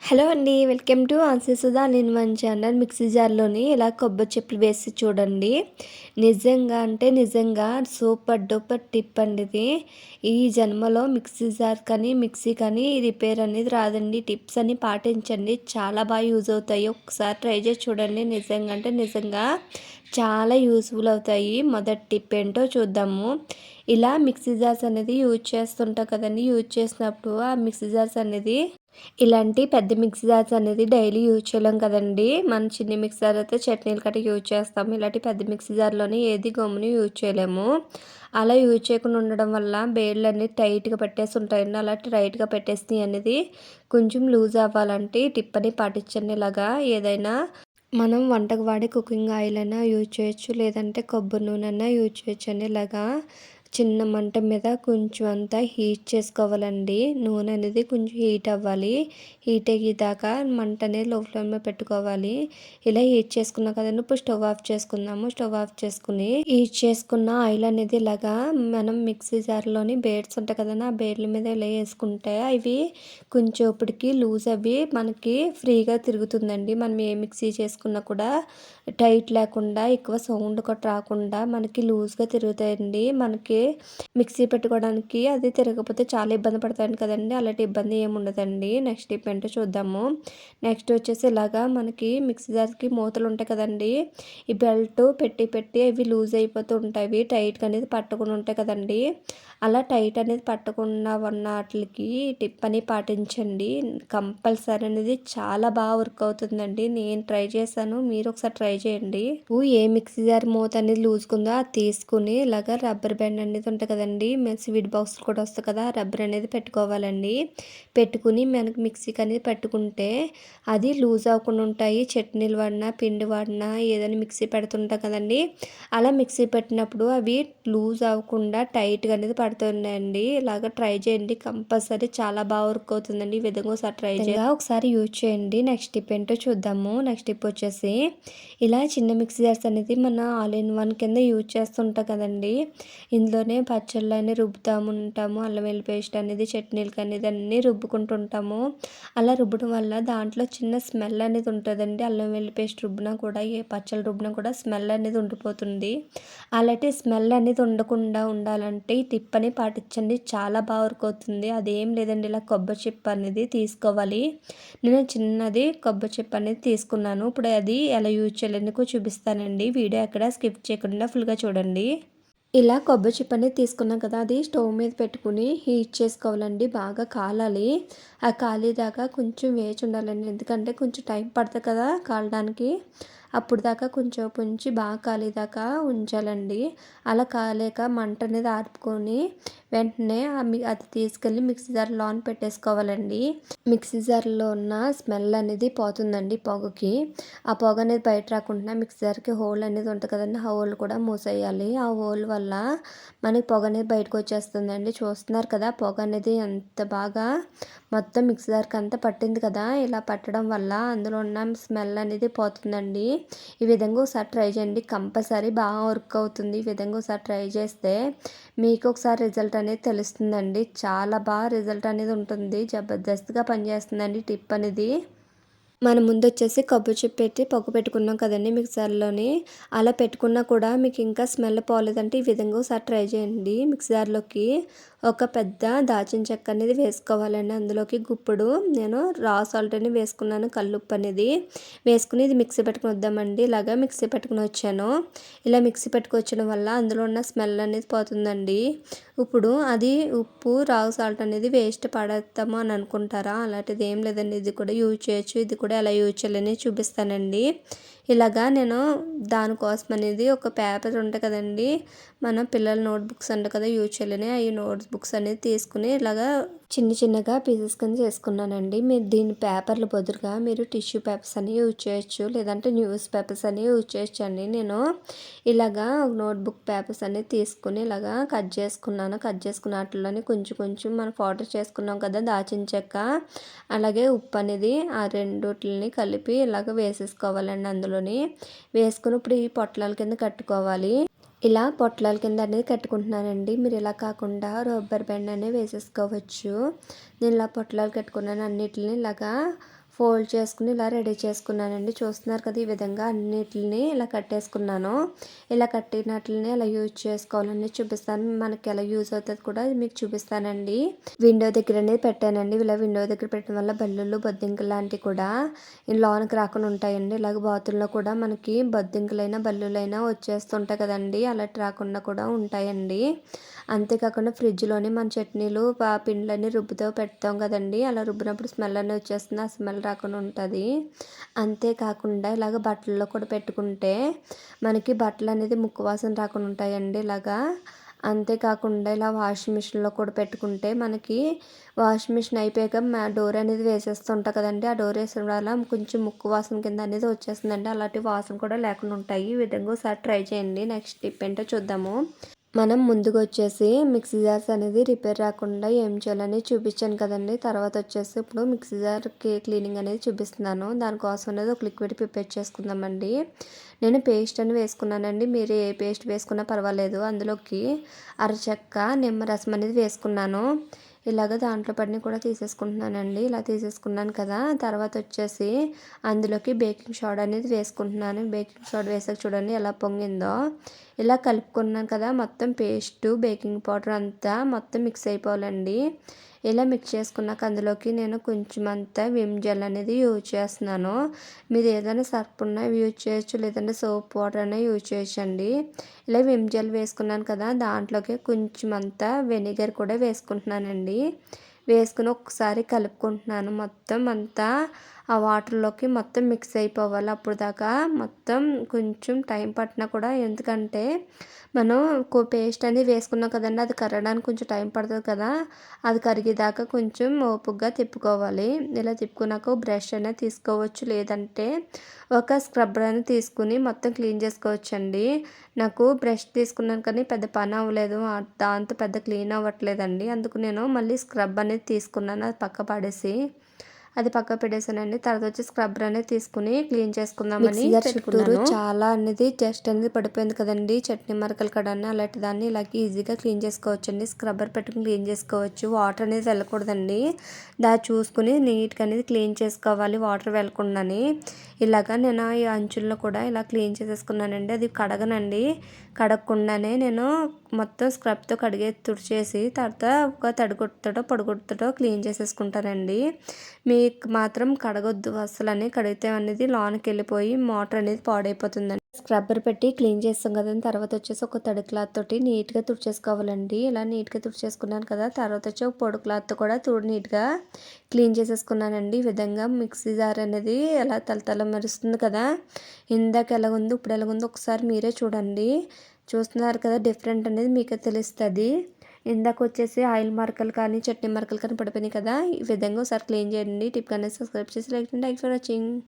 Hello అండి. Welcome to ఆన్సీ Sudha నేను మన ఛానల్. మిక్సీ జార్‌లోని ఇలా కొబ్బరి చిప్పలు వేసి చూడండి. నిజంగా అంటే నిజంగా సూపర్ డూపర్ టిప్ అండి ఇది. ఈ జన్మలో మిక్సీ జార్ కానీ, మిక్సీ కానీ రిపేర్ అనేది రాదండి. టిప్స్ అన్ని పాటించండి. చాలా బాగా యూజ్ అవుతాయి. ఒకసారి ట్రై చేసి చూడండి. నిజంగా అంటే నిజంగా చాలా యూజ్‌ఫుల్ అవుతాయి. మొదటి టిప్ ఏంటో చూద్దాము. ఇలా మిక్సీ జార్స్ అనేది యూజ్ చేస్తుంటాం కదండీ. యూజ్ చేసినప్పుడు ఆ మిక్సీ జార్స్ అనేది ఇలాంటి పెద్ద మిక్సీ జార్స్ అనేది డైలీ యూజ్ చేయలేం కదండీ. మన చిన్ని మిక్సీ జార్ అయితే చట్నీలు కట్ట యూజ్ చేస్తాము. ఇలాంటి పెద్ద మిక్సీ జార్‌లోని ఏది గమ్మున యూజ్ చేయలేము. అలా యూజ్ చేయకుండా ఉండడం వల్ల బేడ్లన్నీ టైట్‌గా పట్టేసి ఉంటాయండి. అలా టైట్‌గా పెట్టేసినయి అనేది కొంచెం లూజ్ అవ్వాలంటే ఈ టిప్ అని పాటించండి. ఇలాగా ఏదైనా మనం వంటకు వాడే కుకింగ్ ఆయిల్ అయినా యూజ్ చేయొచ్చు. లేదంటే కొబ్బరి నూనె అయినా యూజ్ చేయొచ్చండి. ఇలాగా చిన్న మంట మీద కొంచెం అంతా హీట్ చేసుకోవాలండి. నూనె అనేది కొంచెం హీట్ అవ్వాలి. హీట్ అయ్యేదాకా మంట అనేది లో ఫ్లేమ్‌లో పెట్టుకోవాలి. ఇలా హీట్ చేసుకున్నాం కదండీ. ఇప్పుడు స్టవ్ ఆఫ్ చేసుకుందాము. స్టవ్ ఆఫ్ చేసుకుని హీట్ చేసుకున్న ఆయిల్ అనేది ఇలాగా మనం మిక్సీ జార్‌లోని బేడ్స్ ఉంటాయి కదండీ. ఆ బేడ్ల మీద ఇలా వేసుకుంటే అవి కొంచెం ఇప్పటికి లూజ్ అవి మనకి ఫ్రీగా తిరుగుతుందండి. మనం ఏ మిక్సీ చేసుకున్నా కూడా టైట్ లేకుండా ఎక్కువ సౌండ్ కూడా రాకుండా మనకి లూజ్‌గా తిరుగుతాయండి. మనకి మిక్సీ పెట్టుకోవడానికి అది తిరగకపోతే చాలా ఇబ్బంది పడతాను కదండీ. అలాంటి ఇబ్బంది ఏమి ఉండదండి. నెక్స్ట్ టిప్ ఏంటో చూద్దాము. నెక్స్ట్ వచ్చేసి ఇలాగా మనకి మిక్సీ జార్‌కి మూతలు ఉంటాయి కదండీ. ఈ బెల్ట్ పెట్టి పెట్టి అవి లూజ్ అయిపోతూ ఉంటాయి. టైట్‌గా అనేది పట్టకుండా ఉంటాయి కదండీ. అలా టైట్ అనేది పట్టకుండా ఉన్న ఆటిలకి టిప్ అని పాటించండి. కంపల్సరీ అనేది చాలా బాగా వర్క్ అవుతుందండి. నేను ట్రై చేశాను. మీరు ఒకసారి ట్రై చేయండి. ఏ మిక్సీ జార్ మూత అనేది లూజ్‌గా ఉందో అది తీసుకుని ఇలాగ రబ్బర్ బ్యాండ్ అనేది ఉంటుంది కదండీ. స్వీట్ బాక్స్ కూడా వస్తుంది కదా. రబ్బర్ అనేది పెట్టుకోవాలండి. పెట్టుకుని మనకి మిక్సీకి అనేది పెట్టుకుంటే అది లూజ్ అవ్వకుండా ఉంటాయి. చట్నీలు వాడినా, పిండి వాడినా ఏదైనా మిక్సీ పెడుతుంటాం కదండీ. అలా మిక్సీ పెట్టినప్పుడు అవి లూజ్ అవ్వకుండా టైట్‌గా అనేది పడుతున్నాయండి. ఇలాగ ట్రై చేయండి. కంపల్సరీ చాలా బాగా వర్క్ అవుతుందండి. ఈ విధంగా ఒకసారి యూజ్ చేయండి. నెక్స్ట్ టిప్ ఏంటో చూద్దాము. నెక్స్ట్ టిప్ వచ్చేసి ఇలా చిన్న మిక్సీ జార్స్ అనేది మన ఆల్ ఇన్ వన్ కింద యూజ్ చేస్తుంటాం కదండీ. ఇందులోనే పచ్చళ్ళు అని రుబ్బుతూ ఉంటాము. అల్లం వెల్లుల్లి పేస్ట్ అనేది చట్నీలకి అనేది అన్నీ రుబ్బుకుంటుంటాము. అలా రుబ్బడం వల్ల దాంట్లో చిన్న స్మెల్ అనేది ఉంటుందండి. అల్లం వెల్లుల్లి పేస్ట్ రుబ్బినా కూడా ఏ పచ్చళ్ళు రుబ్బినా కూడా స్మెల్ అనేది ఉండిపోతుంది. అలాంటి స్మెల్ అనేది ఉండకుండా ఉండాలంటే ఈ టిప్ అని పాటించండి. చాలా బాగా వర్క్ అవుతుంది. అదేం లేదండి, ఇలా కొబ్బరి చిప్ప అనేది తీసుకోవాలి. నేను చిన్నది కొబ్బరి చిప్ప అనేది తీసుకున్నాను. ఇప్పుడు అది ఎలా యూజ్ చేయాలని చూపిస్తానండి. వీడియో ఎక్కడ స్కిప్ చేయకుండా ఫుల్గా చూడండి. ఇలా కొబ్బరి చిప్ప అనేది తీసుకున్నాం కదా, అది స్టవ్ మీద పెట్టుకుని హీట్ చేసుకోవాలండి. బాగా కాలాలి. ఆ కాలేదాకా కొంచెం వేచి ఉండాలండి. ఎందుకంటే కొంచెం టైం పడుతుంది కదా కాలడానికి. అప్పుడు దాకా కొంచెం కొంచెం బాగా కాలేదాకా ఉంచాలండి. అలా కాలేక మంట అనేది ఆర్పుకొని వెంటనే అది తీసుకెళ్ళి మిక్సీ జార్లో ఆన్ పెట్టేసుకోవాలండి. మిక్సీ జార్లో ఉన్న స్మెల్ అనేది పోతుందండి పొగకి. ఆ పొగ అనేది బయట రాకుండా మిక్సీ జార్కి హోల్ అనేది ఉంటుంది కదండి. ఆ హోల్ కూడా మూసేయాలి. ఆ హోల్ వల్ల మనకి పొగ అనేది బయటకు వచ్చేస్తుందండి. చూస్తున్నారు కదా పొగ అనేది ఎంత బాగా మొత్తం మిక్సీ జార్కి అంతా పట్టింది కదా. ఇలా పట్టడం వల్ల అందులో ఉన్న స్మెల్ అనేది పోతుందండి. ఈ విధంగా ఒకసారి ట్రై చేయండి. కంపల్సరీ బాగా వర్క్ అవుతుంది. ఈ విధంగా ఒకసారి ట్రై చేస్తే మీకు ఒకసారి రిజల్ట్ అనేది తెలుస్తుందండి. చాలా బాగా రిజల్ట్ అనేది ఉంటుంది. జబర్దస్త్గా పనిచేస్తుందండి టిప్ అనేది. మనం ముందు వచ్చేసి కొబ్బరి చిప్ప పెట్టి పొగ పెట్టుకున్నాం కదండి మిక్సర్లోని. అలా పెట్టుకున్నా కూడా మీకు ఇంకా స్మెల్ పోలేదంటే ఈ విధంగా ఒకసారి ట్రై చేయండి. మిక్సర్లోకి ఒక పెద్ద దాచిన చెక్క అనేది వేసుకోవాలండి. అందులోకి గుప్పుడు నేను రా సాల్ట్ అని వేసుకున్నాను, కల్లుప్పు అనేది వేసుకుని ఇది మిక్సీ పెట్టుకుని వద్దామండి. ఇలాగా మిక్సీ పెట్టుకుని వచ్చాను. ఇలా మిక్సీ పెట్టుకొచ్చడం వల్ల అందులో ఉన్న స్మెల్ అనేది పోతుందండి. ఇప్పుడు అది ఉప్పు రాగు సాల్ట్ అనేది వేస్ట్ పడేస్తాము అని అనుకుంటారా? అలాంటిది ఏం లేదండి. ఇది కూడా యూజ్ చేయొచ్చు. ఇది కూడా ఎలా యూజ్ చేయాలని చూపిస్తానండి. ఇలాగా నేను దానికోసం అనేది ఒక పేపర్ ఉంటాయి కదండి, మన పిల్లల నోట్బుక్స్ ఉంటాయి కదా యూజ్ చేయాలని, ఈ నోట్బుక్స్ అనేది తీసుకుని ఇలాగా చిన్న చిన్నగా పీసెస్ కింద చేసుకున్నానండి. మీరు దీని పేపర్లు బదులుగా మీరు టిష్యూ పేపర్స్ అని యూజ్ చేయొచ్చు. లేదంటే న్యూస్ పేపర్స్ అని యూజ్ చేయొచ్చు అండి. నేను ఇలాగా నోట్బుక్ పేపర్స్ అనేది తీసుకుని ఇలాగా కట్ చేసుకున్నాను. కట్ చేసుకున్న వాటిలోని కొంచెం కొంచెం మనం పౌడర్ చేసుకున్నాం కదా దాచిన చెక్క, అలాగే ఉప్పు అనేది ఆ రెండుటిని కలిపి ఇలాగ వేసేసుకోవాలండి. అందులోని వేసుకుని ఇప్పుడు ఈ పొట్లాల కింద కట్టుకోవాలి. ఇలా పొట్లాల కింద అనేది కట్టుకుంటున్నానండి. మీరు ఇలా కాకుండా రబ్బర్ బ్యాండ్ అనేది వేసేసుకోవచ్చు. నేను ఇలా పొట్లాలు కట్టుకున్నాను. అన్నిటిని ఇలాగా ఫోల్డ్ చేసుకుని ఇలా రెడీ చేసుకున్నానండి. చూస్తున్నారు కదా, ఈ విధంగా అన్నిటిని ఇలా కట్టేసుకున్నాను. ఇలా కట్టినట్లని ఎలా యూజ్ చేసుకోవాలని చూపిస్తాను. మనకి ఎలా యూజ్ అవుతుంది కూడా మీకు చూపిస్తానండి. విండో దగ్గర అనేది పెట్టానండి. ఇలా విండో దగ్గర పెట్టడం వల్ల బల్లులు బొద్దింకలు లాంటివి కూడా లోనికి రాకుండా ఉంటాయండి. ఇలాగ బాతుల్లో కూడా మనకి బొద్దింకలైనా బల్లులైనా వచ్చేస్తుంటాయి కదండి, అలా రాకుండా కూడా ఉంటాయండి. అంతేకాకుండా ఫ్రిడ్జ్లోని మన చట్నీలు పిండ్లన్నీ రుబ్బుతో పెడతాం కదండి, అలా రుబ్బినప్పుడు స్మెల్ అనేది వచ్చేస్తుంది. ఆ స్మెల్ రాకుండా ఉంటుంది. అంతేకాకుండా ఇలాగ బట్టల్లో కూడా పెట్టుకుంటే మనకి బట్టలు అనేది ముక్కు వాసన రాకుండా ఉంటాయండి ఇలాగా. అంతేకాకుండా ఇలా వాషింగ్ మిషన్లో కూడా పెట్టుకుంటే మనకి వాషింగ్ మిషన్ అయిపోయాక డోర్ అనేది వేసేస్తుంటాం కదండి, ఆ డోర్ వేసిన వల్ల కొంచెం ముక్కు వాసన కింద అనేది వచ్చేస్తుందండి. అలాంటి వాసన కూడా లేకుండా ఉంటాయి. ఈ విధంగా ఒకసారి ట్రై చేయండి. నెక్స్ట్ టిప్ ఏంటో చూద్దాము. మనం ముందుగా వచ్చేసి మిక్సీ జార్స్ అనేది రిపేర్ రాకుండా ఏం చేయాలని చూపించాను కదండి. తర్వాత వచ్చేసి ఇప్పుడు మిక్సీ జార్కి క్లీనింగ్ అనేది చూపిస్తున్నాను. దానికోసం అనేది ఒక లిక్విడ్ ప్రిపేర్ చేసుకుందామండి. నేను పేస్ట్ అని వేసుకున్నానండి. మీరు ఏ పేస్ట్ వేసుకున్నా పర్వాలేదు. అందులోకి అరచెక్క నిమ్మరసం అనేది వేసుకున్నాను. ఇలాగ దాంట్లో పడిని కూడా తీసేసుకుంటున్నానండి. ఇలా తీసేసుకున్నాను కదా, తర్వాత వచ్చేసి అందులోకి బేకింగ్ సోడా అనేది వేసుకుంటున్నాను. బేకింగ్ సోడా వేసాక చూడండి ఎలా పొంగిందో. ఇలా కలుపుకున్నాను కదా, మొత్తం పేస్టు బేకింగ్ పౌడర్ అంతా మొత్తం మిక్స్ అయిపోవాలండి. ఇలా మిక్స్ చేసుకున్నాక అందులోకి నేను కొంచెం అంతా విమ్ జెల్ అనేది యూజ్ చేస్తున్నాను. మీరు ఏదైనా సర్ఫ్ ఉన్నా యూజ్ చేయొచ్చు, లేదంటే సోప్ వాటర్ అయినా యూజ్ చేయొచ్చండి. ఇలా విమ్ జెల్ వేసుకున్నాను కదా, దాంట్లోకి కొంచెం అంతా వెనిగర్ కూడా వేసుకుంటున్నానండి. వేసుకుని ఒకసారి కలుపుకుంటున్నాను. మొత్తం అంతా ఆ వాటర్లోకి మొత్తం మిక్స్ అయిపోవాలి. అప్పుడు దాకా మొత్తం కొంచెం టైం పట్టినా కూడా, ఎందుకంటే మనం పేస్ట్ అనేది వేసుకున్నాం కదండి, అది కరగడానికి కొంచెం టైం పడుతుంది కదా, అది కరిగేదాకా కొంచెం ఓపికగా తిప్పుకోవాలి. ఇలా తిప్పుకున్నాక బ్రష్ అనేది తీసుకోవచ్చు, లేదంటే ఒక స్క్రబ్బర్ అనేది తీసుకుని మొత్తం క్లీన్ చేసుకోవచ్చండి. నాకు బ్రష్ తీసుకున్నాను కానీ పెద్ద పని అవ్వలేదు, దాంతో పెద్ద క్లీన్ అవ్వట్లేదండి. అందుకు నేను మళ్ళీ స్క్రబ్ అనేది తీసుకున్నాను. అది పక్క పడేసి అది పక్క పెట్టేసానండి. తర్వాత వచ్చి స్క్రబ్బర్ అనేది తీసుకుని క్లీన్ చేసుకుందామని చుట్టూరు చాలా అనేది డస్ట్ అనేది పడిపోయింది కదండి, చట్నీ మరకలు కడని అలాంటి దాన్ని ఇలాగ ఈజీగా క్లీన్ చేసుకోవచ్చండి. స్క్రబ్బర్ పెట్టుకుని క్లీన్ చేసుకోవచ్చు. వాటర్ అనేది వెళ్ళకూడదండి, దాన్ని చూసుకుని నీట్గా అనేది క్లీన్ చేసుకోవాలి వాటర్ వెళ్ళకుండాని. ఇలాగా నేను ఈ అంచుల్లో కూడా ఇలా క్లీన్ చేసేసుకున్నానండి. అది కడగనండి, కడగకుండానే నేను మొత్తం స్క్రబ్తో కడిగే తుడిచేసి తర్వాత ఒక తడిగుడ్డతో పొడిగుడ్డతో క్లీన్ చేసేసుకుంటానండి. మీకు మాత్రం కడగొద్దు అసలని, కడిగితే అనేది లోనికి వెళ్ళిపోయి మోటార్ అనేది పాడైపోతుందండి. స్క్రబ్బర్ పెట్టి క్లీన్ చేస్తాం కదండి. తర్వాత వచ్చేసి ఒక తడి క్లాత్ తోటి నీట్గా తుడిచేసుకోవాలండి. ఇలా నీట్గా తుడిచేసుకున్నాను కదా, తర్వాత వచ్చి ఒక పొడి క్లాత్ కూడా నీట్గా క్లీన్ చేసేసుకున్నానండి. ఈ విధంగా మిక్సీ జార్ అనేది ఎలా తలతల మెరుస్తుంది కదా, ఇందాక ఎలాగుందో ఇప్పుడు ఎలాగుందో ఒకసారి మీరే చూడండి. చూస్తున్నారు కదా, డిఫరెంట్ అనేది మీకే తెలుస్తుంది. ఇందాక వచ్చేసి ఆయిల్ మరకలు కానీ చట్నీ మరకలు కానీ పడిపోయినాయి కదా, ఈ విధంగా ఒకసారి క్లీన్ చేయండి. టిప్ కానీ సబ్స్క్రైబ్ చేసి లైక్ చేయండి. Thanks for watching.